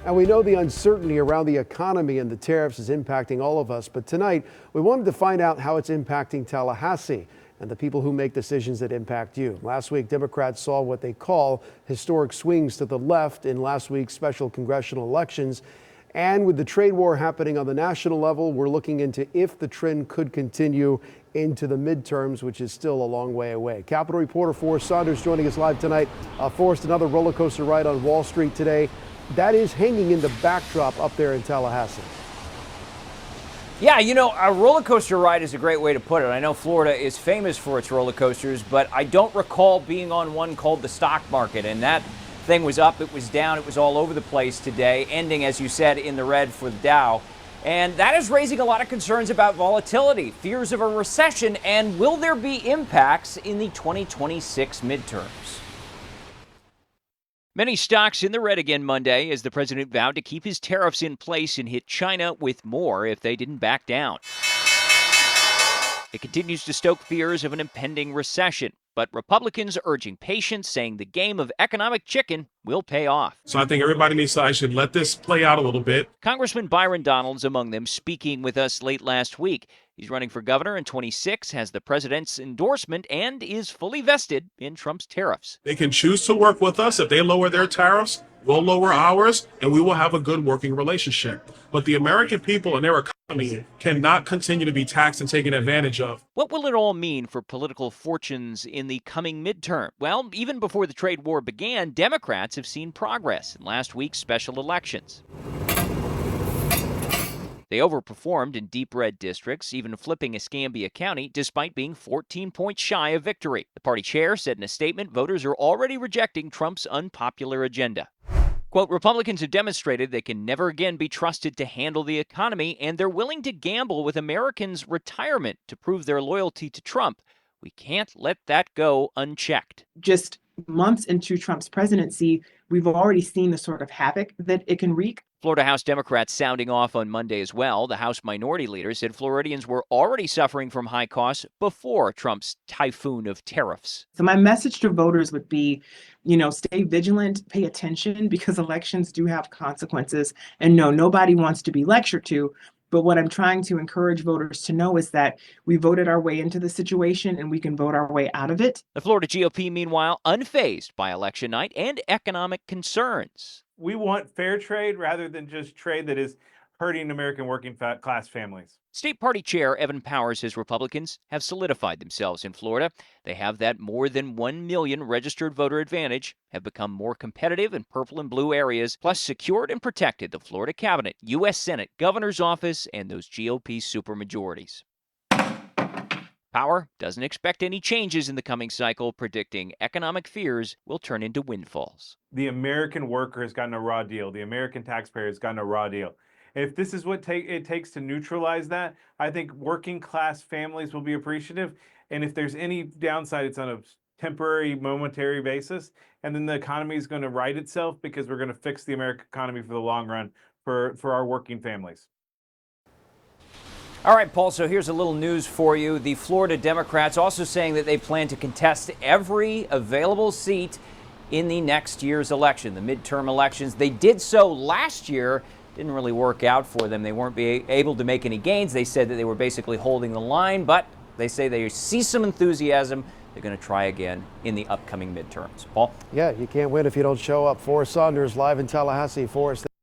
And we know the uncertainty around the economy and the tariffs is impacting all of us. But tonight, we wanted to find out how it's impacting Tallahassee and the people who make decisions that impact you. Last week, Democrats saw what they call historic swings to the left in last week's special congressional elections. And with the trade war happening on the national level, we're looking into if the trend could continue into the midterms, which is still a long way away. Capitol reporter Forrest Saunders joining us live tonight. Forrest, another roller coaster ride on Wall Street today. That is hanging in the backdrop up there in Tallahassee. Yeah, you know, a roller coaster ride is a great way to put it. I know Florida is famous for its roller coasters, but I don't recall being on one called the stock market. And that thing was up, it was down, it was all over the place today, ending, as you said, in the red for the Dow. And that is raising a lot of concerns about volatility, fears of a recession, and will there be impacts in the 2026 midterms? Many stocks in the red again Monday as the president vowed to keep his tariffs in place and hit China with more if they didn't back down. It continues to stoke fears of an impending recession, but Republicans urging patience, saying the game of economic chicken will pay off. So I think everybody needs to actually let this play out a little bit. Congressman Byron Donalds among them, speaking with us late last week. He's running for governor in 26, has the president's endorsement, and is fully vested in Trump's tariffs. They can choose to work with us. If they lower their tariffs, we'll lower ours, and we will have a good working relationship. But the American people and their economy cannot continue to be taxed and taken advantage of. What will it all mean for political fortunes in the coming midterm? Well, even before the trade war began, Democrats have seen progress in last week's special elections. They overperformed in deep red districts, even flipping Escambia County despite being 14 points shy of victory. The party chair said in a statement voters are already rejecting Trump's unpopular agenda. Quote, Republicans have demonstrated they can never again be trusted to handle the economy, and they're willing to gamble with Americans' retirement to prove their loyalty to Trump. We can't let that go unchecked. Just months into Trump's presidency, we've already seen the sort of havoc that it can wreak. Florida House Democrats sounding off on Monday as well. The House Minority Leader said Floridians were already suffering from high costs before Trump's typhoon of tariffs. So my message to voters would be, stay vigilant, pay attention, because elections do have consequences. And no, nobody wants to be lectured to. But what I'm trying to encourage voters to know is that we voted our way into the situation and we can vote our way out of it. The Florida GOP, meanwhile, unfazed by election night and economic concerns. We want fair trade rather than just trade that is hurting American working class families. State Party Chair Evan Powers says Republicans have solidified themselves in Florida. They have that more than 1 million registered voter advantage, have become more competitive in purple and blue areas, plus secured and protected the Florida cabinet, U.S. Senate, governor's office, and those GOP supermajorities. Power doesn't expect any changes in the coming cycle, predicting economic fears will turn into windfalls. The American worker has gotten a raw deal. The American taxpayer has gotten a raw deal. If this is what it takes to neutralize that, I think working class families will be appreciative. And if there's any downside, it's on a temporary, momentary basis. And then the economy is going to right itself because we're going to fix the American economy for the long run for our working families. All right, Paul, so here's a little news for you. The Florida Democrats also saying that they plan to contest every available seat in the next year's election, the midterm elections. They did so last year. Didn't really work out for them. They weren't able to make any gains. They said that they were basically holding the line, but they say they see some enthusiasm. They're going to try again in the upcoming midterms. Paul? Yeah, you can't win if you don't show up. Forrest Saunders live in Tallahassee. Forrest.